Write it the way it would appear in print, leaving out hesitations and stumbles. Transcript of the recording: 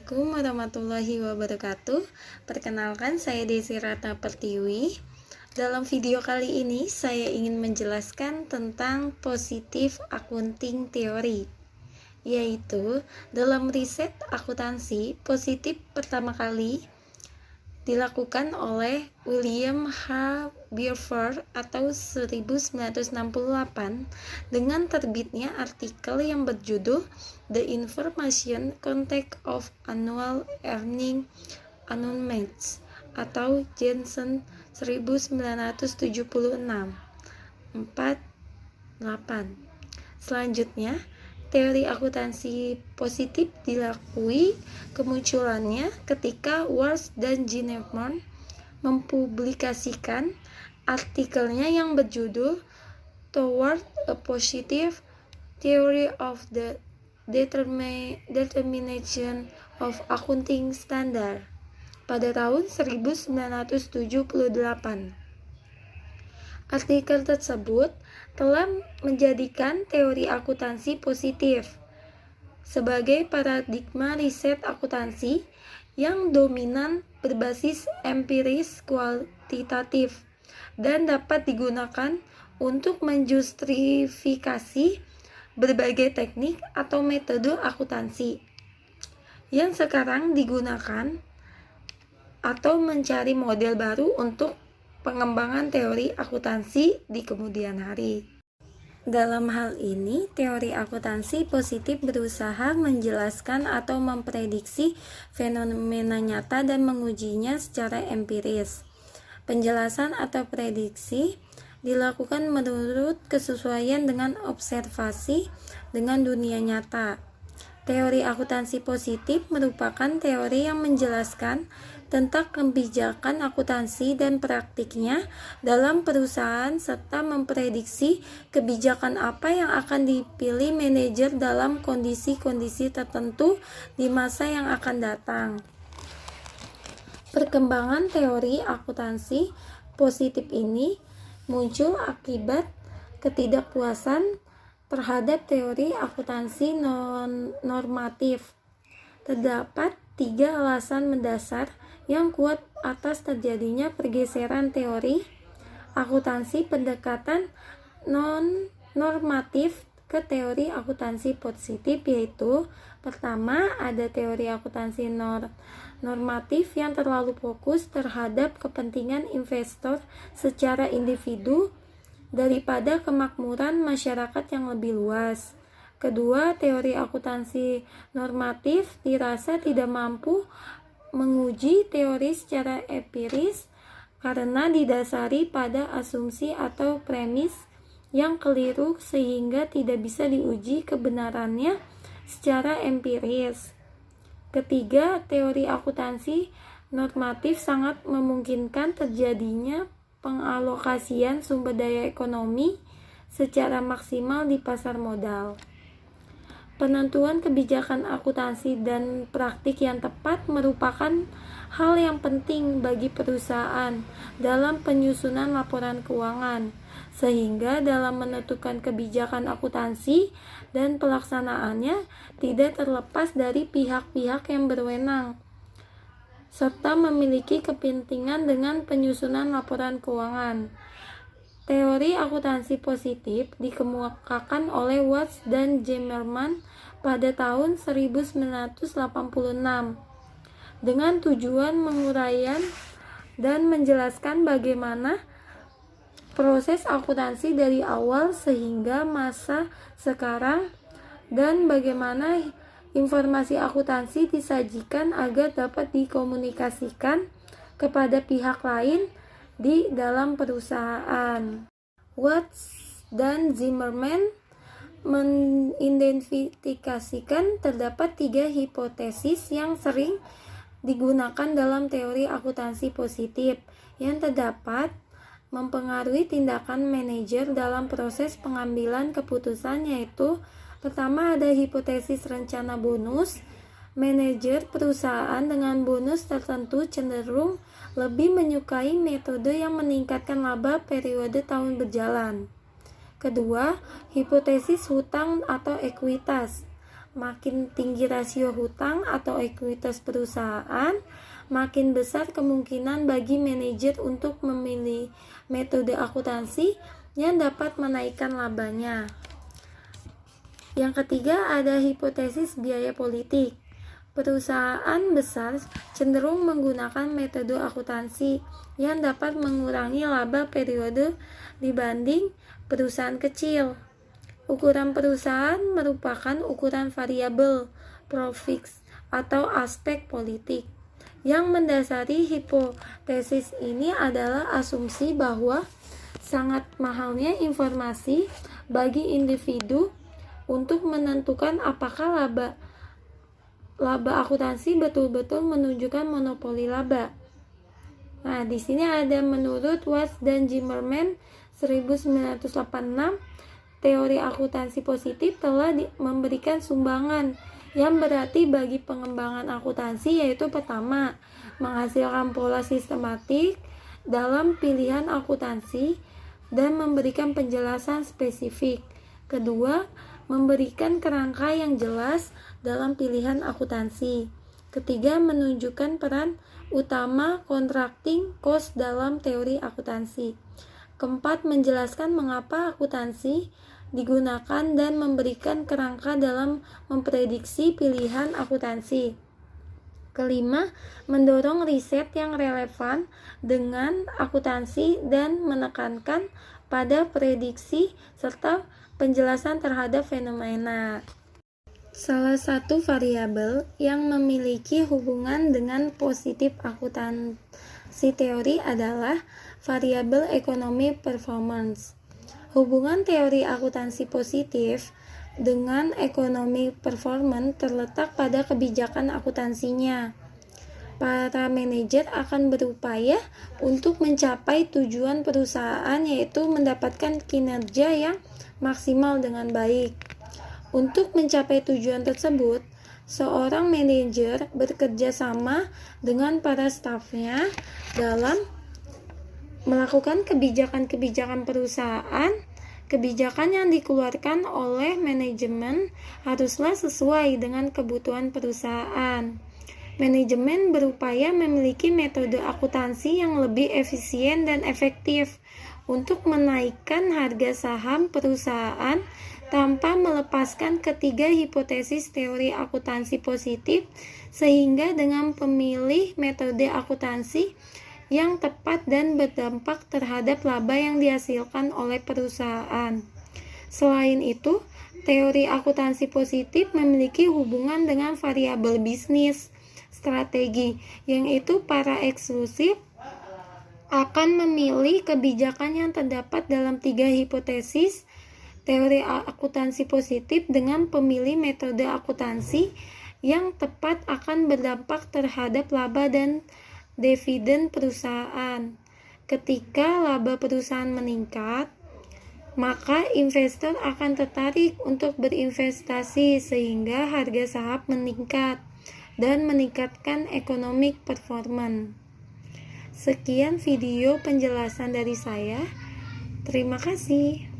Assalamualaikum warahmatullahi wabarakatuh. Perkenalkan, saya Desi Ratna Pertiwi. Dalam video kali ini saya ingin menjelaskan tentang positive accounting theory, yaitu dalam riset akuntansi, positif pertama kali dilakukan oleh William H. Beaufort atau 1968 dengan terbitnya artikel yang berjudul The Information Content of Annual Earning Announcements atau Jensen 1976 48. Selanjutnya, teori akuntansi positif dilakui kemunculannya ketika Walsh dan Ginneman mempublikasikan artikelnya yang berjudul Toward a Positive Theory of the Determination of Accounting Standard pada tahun 1978. Artikel tersebut telah menjadikan teori akuntansi positif sebagai paradigma riset akuntansi yang dominan berbasis empiris kuantitatif dan dapat digunakan untuk menjustifikasi berbagai teknik atau metode akuntansi yang sekarang digunakan atau mencari model baru untuk pengembangan teori akuntansi di kemudian hari. Dalam hal ini, teori akuntansi positif berusaha menjelaskan atau memprediksi fenomena nyata dan mengujinya secara empiris. Penjelasan atau prediksi dilakukan menurut kesesuaian dengan observasi dengan dunia nyata. Teori akuntansi positif merupakan teori yang menjelaskan tentang kebijakan akuntansi dan praktiknya dalam perusahaan serta memprediksi kebijakan apa yang akan dipilih manajer dalam kondisi-kondisi tertentu di masa yang akan datang. Perkembangan teori akuntansi positif ini muncul akibat ketidakpuasan terhadap teori akuntansi non-normatif. Terdapat 3 alasan mendasar yang kuat atas terjadinya pergeseran teori akuntansi pendekatan non-normatif ke teori akuntansi positif, yaitu pertama, ada teori akuntansi normatif yang terlalu fokus terhadap kepentingan investor secara individu daripada kemakmuran masyarakat yang lebih luas. Kedua, teori akuntansi normatif dirasa tidak mampu menguji teori secara empiris karena didasari pada asumsi atau premis yang keliru sehingga tidak bisa diuji kebenarannya secara empiris. Ketiga, teori akuntansi normatif sangat memungkinkan terjadinya pengalokasian sumber daya ekonomi secara maksimal di pasar modal. Penentuan kebijakan akuntansi dan praktik yang tepat merupakan hal yang penting bagi perusahaan dalam penyusunan laporan keuangan, sehingga dalam menentukan kebijakan akuntansi dan pelaksanaannya tidak terlepas dari pihak-pihak yang berwenang serta memiliki kepentingan dengan penyusunan laporan keuangan. Teori akuntansi positif dikemukakan oleh Walsh dan Ginneman pada tahun 1986 dengan tujuan menguraikan dan menjelaskan bagaimana proses akuntansi dari awal sehingga masa sekarang dan bagaimana informasi akuntansi disajikan agar dapat dikomunikasikan kepada pihak lain di dalam perusahaan. Walsh dan Ginneman mengidentifikasikan terdapat 3 hipotesis yang sering digunakan dalam teori akuntansi positif yang terdapat mempengaruhi tindakan manajer dalam proses pengambilan keputusan, yaitu pertama, ada hipotesis rencana bonus. Manajer perusahaan dengan bonus tertentu cenderung lebih menyukai metode yang meningkatkan laba periode tahun berjalan. Kedua, hipotesis hutang atau ekuitas. Makin tinggi rasio hutang atau ekuitas perusahaan, makin besar kemungkinan bagi manajer untuk memilih metode akuntansi yang dapat menaikkan labanya. Yang ketiga ada hipotesis biaya politik. Perusahaan besar cenderung menggunakan metode akuntansi yang dapat mengurangi laba periode dibanding perusahaan kecil. Ukuran perusahaan merupakan ukuran variabel, profits, atau aspek politik. Yang mendasari hipotesis ini adalah asumsi bahwa sangat mahalnya informasi bagi individu untuk menentukan apakah laba akuntansi betul-betul menunjukkan monopoli laba. Nah, di sini ada menurut Watts dan Zimmerman 1986, teori akuntansi positif telah memberikan sumbangan yang berarti bagi pengembangan akuntansi, yaitu pertama, menghasilkan pola sistematik dalam pilihan akuntansi dan memberikan penjelasan spesifik. Kedua, memberikan kerangka yang jelas dalam pilihan akuntansi. Ketiga, menunjukkan peran utama contracting cost dalam teori akuntansi. Keempat, menjelaskan mengapa akuntansi digunakan dan memberikan kerangka dalam memprediksi pilihan akuntansi. Kelima, mendorong riset yang relevan dengan akuntansi dan menekankan pada prediksi serta penjelasan terhadap fenomena. Salah satu variabel yang memiliki hubungan dengan positif akuntansi teori adalah variabel ekonomi performance. Hubungan teori akuntansi positif dengan ekonomi performance terletak pada kebijakan akuntansinya. Para manajer akan berupaya untuk mencapai tujuan perusahaan, yaitu mendapatkan kinerja yang maksimal dengan baik. Untuk mencapai tujuan tersebut, seorang manajer bekerja sama dengan para stafnya dalam melakukan kebijakan-kebijakan perusahaan. Kebijakan yang dikeluarkan oleh manajemen haruslah sesuai dengan kebutuhan perusahaan. Manajemen berupaya memiliki metode akuntansi yang lebih efisien dan efektif untuk menaikkan harga saham perusahaan tanpa melepaskan ketiga hipotesis teori akuntansi positif, sehingga dengan pemilih metode akuntansi yang tepat dan berdampak terhadap laba yang dihasilkan oleh perusahaan. Selain itu, teori akuntansi positif memiliki hubungan dengan variabel bisnis strategi, yang itu para eksklusif akan memilih kebijakan yang terdapat dalam tiga hipotesis teori akuntansi positif dengan pemilih metode akuntansi yang tepat akan berdampak terhadap laba dan dividen perusahaan. Ketika laba perusahaan meningkat, maka investor akan tertarik untuk berinvestasi sehingga harga saham meningkat dan meningkatkan economic performance. Sekian video penjelasan dari saya. Terima kasih.